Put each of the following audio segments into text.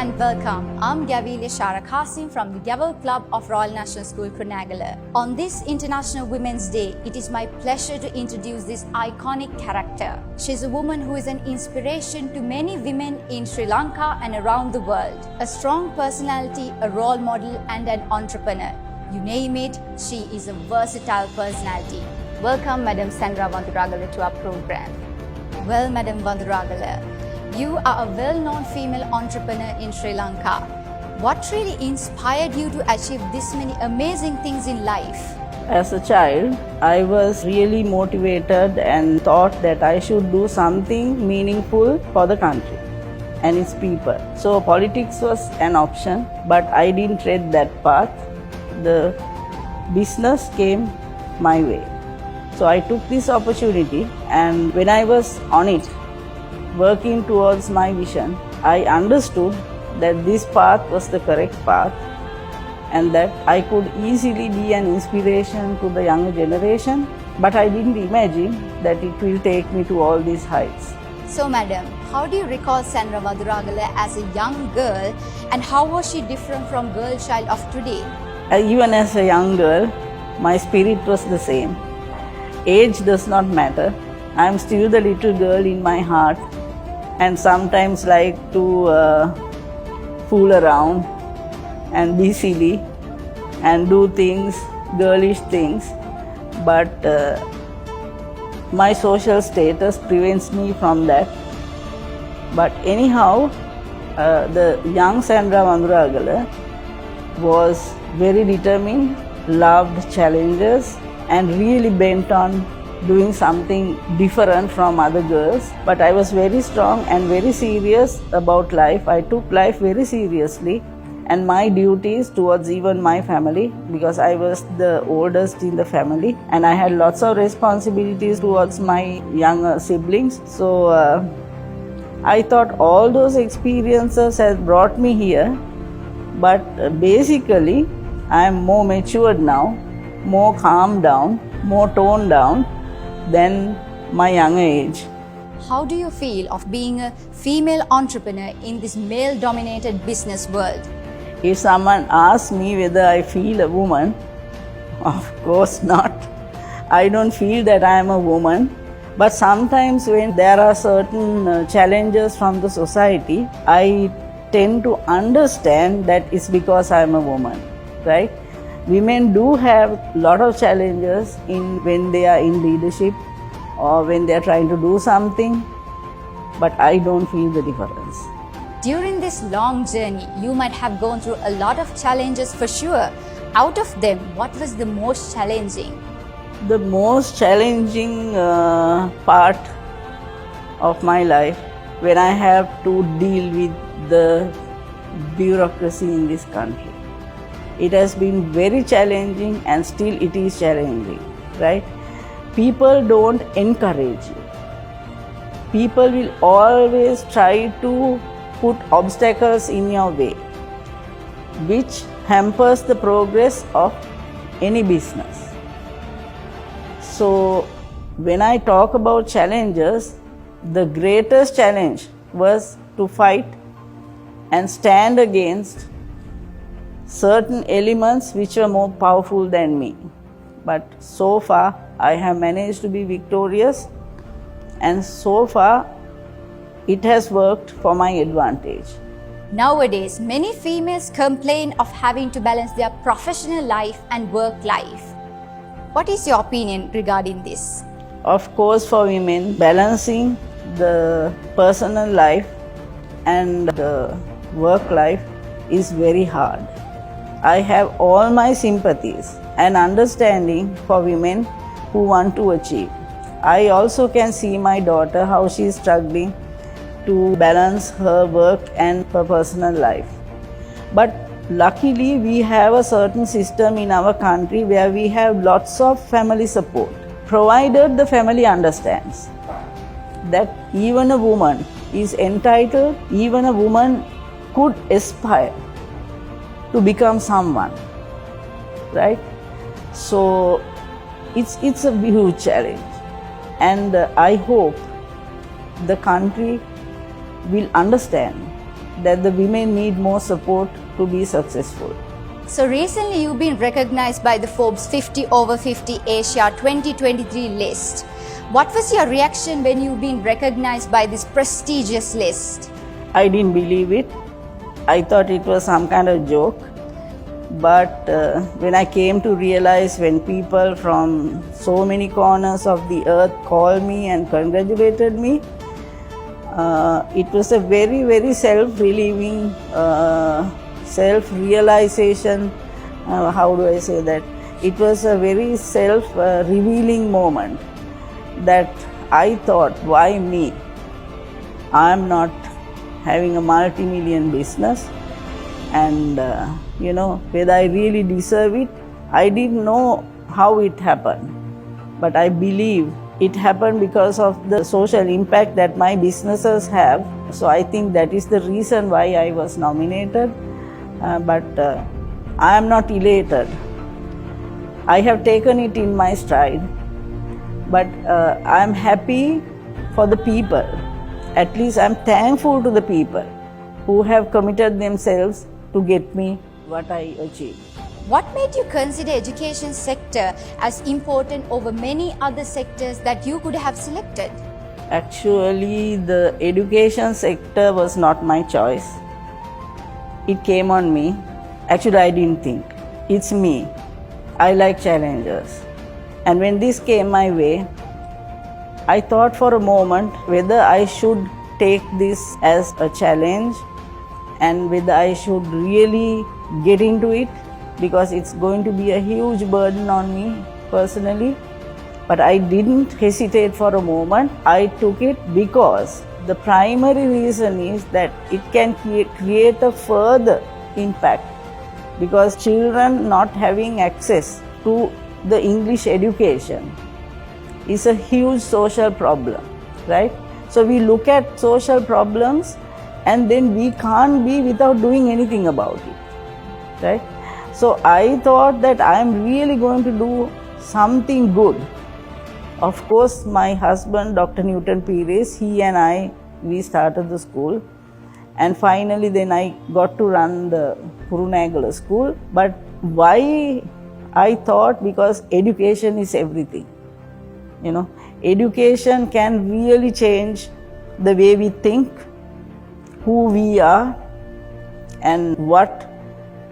and welcome. I'm Gavel from the Gavel Club of Royal National School, Kurunegala. On this International Women's Day, it is my pleasure to introduce this iconic character. She's a woman who is an inspiration to many women in Sri Lanka and around the world. A strong personality, a role model, and an entrepreneur. You name it, she is a versatile personality. Welcome, Madam Sandra Wanduragala, to our program. Well, Madam Wanduragala, you are a well-known female entrepreneur in Sri Lanka. What really inspired you to achieve this many amazing things in life? As a child, I was really motivated and thought that I should do something meaningful for the country and its people. So politics was an option, but I didn't tread that path. The business came my way. So I took this opportunity, and when I was on it, working towards my vision, I understood that this path was the correct path and that I could easily be an inspiration to the younger generation, but I didn't imagine that it will take me to all these heights. So, Madam, how do you recall Sandra Wanduragala as a young girl, and how was she different from girl child of today? Even as a young girl, my spirit was the same. Age does not matter. I am still the little girl in my heart, and sometimes like to fool around and be silly and do things, girlish things, but my social status prevents me from that. But anyhow, the young Sandra Wanduragala was very determined, loved challenges, and really bent on doing something different from other girls. But I was very strong and very serious about life. I took life very seriously and my duties towards even my family, because I was the oldest in the family and I had lots of responsibilities towards my younger siblings. So I thought all those experiences have brought me here, but basically I am more matured now, more calmed down, more toned down than my younger age. How do you feel of being a female entrepreneur in this male-dominated business world? If someone asks me whether I feel a woman, of course not. I don't feel that I am a woman. But sometimes when there are certain challenges from the society, I tend to understand that it's because I am a woman, right? Women do have a lot of challenges when they are in leadership or when they are trying to do something, but I don't feel the difference. During this long journey, you might have gone through a lot of challenges for sure. Out of them, what was the most challenging? The most challenging part of my life, when I have to deal with the bureaucracy in this country. It has been very challenging and still it is challenging, right? People don't encourage you. People will always try to put obstacles in your way, which hampers the progress of any business. So when I talk about challenges, the greatest challenge was to fight and stand against certain elements which were more powerful than me. But so far, I have managed to be victorious, and so far, it has worked for my advantage. Nowadays, many females complain of having to balance their professional life and work life. What is your opinion regarding this? Of course, for women, balancing the personal life and the work life is very hard. I have all my sympathies and understanding for women who want to achieve. I also can see my daughter, how she is struggling to balance her work and her personal life. But luckily, we have a certain system in our country where we have lots of family support, provided the family understands that even a woman is entitled, even a woman could aspire to become someone, right? So it's a huge challenge, and I hope the country will understand that the women need more support to be successful. So recently you've been recognized by the Forbes 50 over 50 Asia 2023 list. What was your reaction when you've been recognized by this prestigious list? I didn't believe it. I thought it was some kind of joke. But when I came to realize, when people from so many corners of the earth called me and congratulated me, it was a very, very self-relieving, self-realization. How do I say that? It was a very self-revealing moment that I thought, why me? I am not having a multi-million business, and whether I really deserve it, I didn't know how it happened. But I believe it happened because of the social impact that my businesses have. So I think that is the reason why I was nominated. But I am not elated. I have taken it in my stride. But I am happy for the people. At least I am thankful to the people who have committed themselves to get me what I achieved. What made you consider education sector as important over many other sectors that you could have selected? Actually, the education sector was not my choice. It came on me. Actually, I didn't think. It's me. I like challenges. And when this came my way, I thought for a moment whether I should take this as a challenge and whether I should really get into it, because it's going to be a huge burden on me personally. But I didn't hesitate for a moment. I took it because the primary reason is that it can create a further impact, because children not having access to the English education is a huge social problem, right? So we look at social problems and then we can't be without doing anything about it, right? So I thought that I am really going to do something good. Of course, my husband, Dr. Newton Pires, he and I, we started the school. And finally, then I got to run the Wanduragala school. But why I thought? Because education is everything. Education can really change the way we think, who we are, and what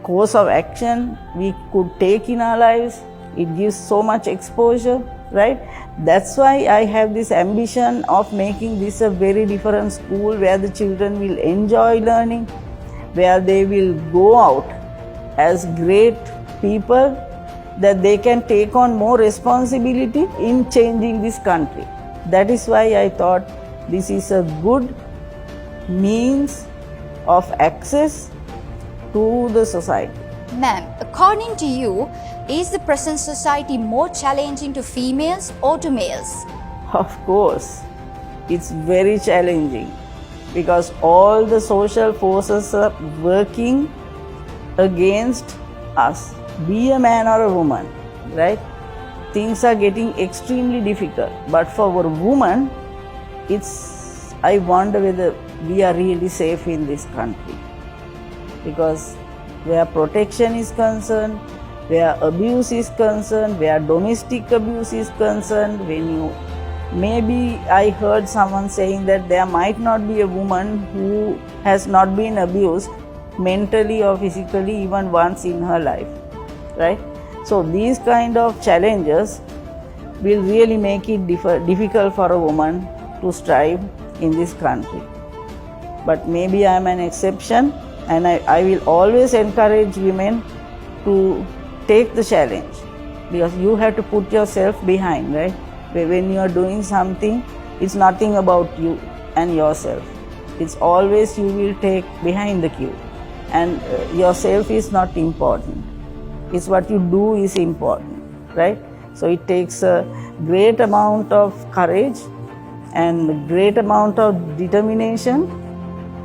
course of action we could take in our lives. It gives so much exposure, right? That's why I have this ambition of making this a very different school where the children will enjoy learning, where they will go out as great people, that they can take on more responsibility in changing this country. That is why I thought this is a good means of access to the society. Ma'am, according to you, is the present society more challenging to females or to males? Of course, it's very challenging because all the social forces are working against us. Be a man or a woman, right? Things are getting extremely difficult. But for a woman, I wonder whether we are really safe in this country. Because where protection is concerned, where abuse is concerned, where domestic abuse is concerned, maybe I heard someone saying that there might not be a woman who has not been abused mentally or physically even once in her life, right? So these kind of challenges will really make it difficult for a woman to strive in this country. But maybe I am an exception, and I will always encourage women to take the challenge, because you have to put yourself behind, right? When you are doing something, it's nothing about you and yourself. It's always you will take behind the cue, and yourself is not important. It's what you do is important, right? So it takes a great amount of courage and a great amount of determination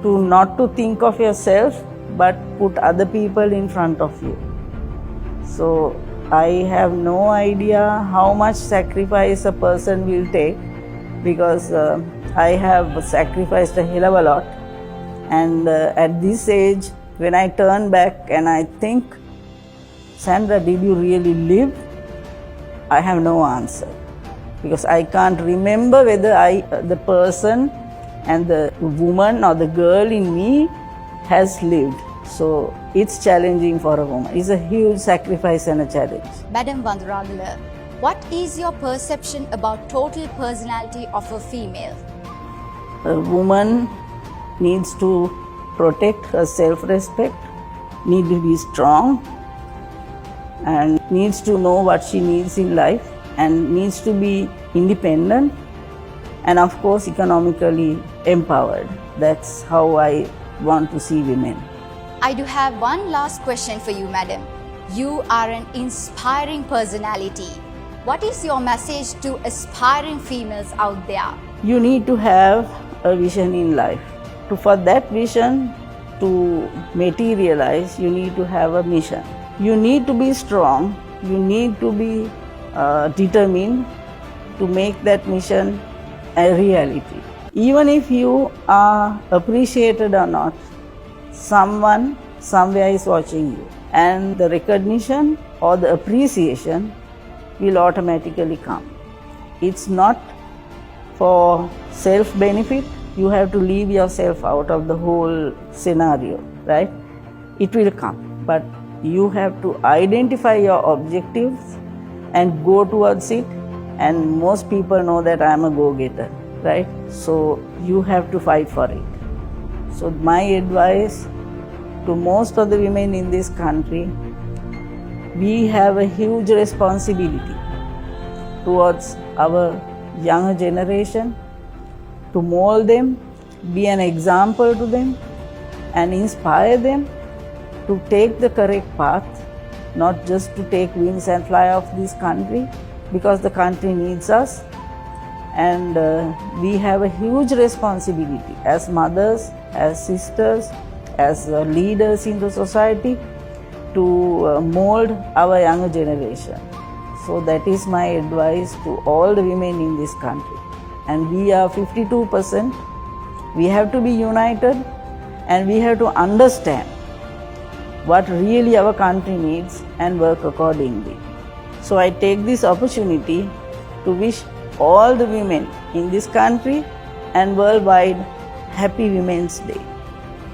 to not to think of yourself but put other people in front of you. So I have no idea how much sacrifice a person will take, because I have sacrificed a hell of a lot, And at this age, when I turn back and I think, Sandra, did you really live? I have no answer, because I can't remember whether the person and the woman or the girl in me has lived. So it's challenging for a woman. It's a huge sacrifice and a challenge. Madam Wanduragala, what is your perception about total personality of a female? A woman needs to protect her self-respect, needs to be strong, and needs to know what she needs in life, and needs to be independent, and of course economically empowered. That's how I want to see women. I do have one last question for you, madam. You are an inspiring personality. What is your message to aspiring females out there? You need to have a vision in life. For that vision to materialize, you need to have a mission. You need to be strong. You need to be determined to make that mission a reality. Even if you are appreciated or not, someone somewhere is watching you, and the recognition or the appreciation will automatically come. It's not for self-benefit. You have to leave yourself out of the whole scenario, right? It will come, but you have to identify your objectives and go towards it. And most people know that I am a go-getter, right? So you have to fight for it. So my advice to most of the women in this country, we have a huge responsibility towards our younger generation, to mold them, be an example to them, and inspire them to take the correct path, not just to take wings and fly off this country, because the country needs us. And we have a huge responsibility as mothers, as sisters, as leaders in the society to mold our younger generation. So that is my advice to all the women in this country. And we are 52%. We have to be united, and we have to understand what really our country needs and work accordingly. So I take this opportunity to wish all the women in this country and worldwide Happy Women's Day.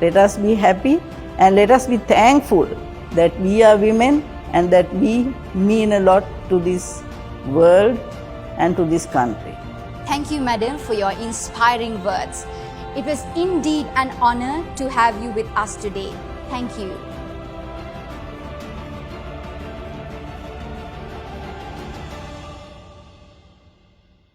Let us be happy, and let us be thankful that we are women and that we mean a lot to this world and to this country. Thank you, madam, for your inspiring words. It was indeed an honor to have you with us today. Thank you.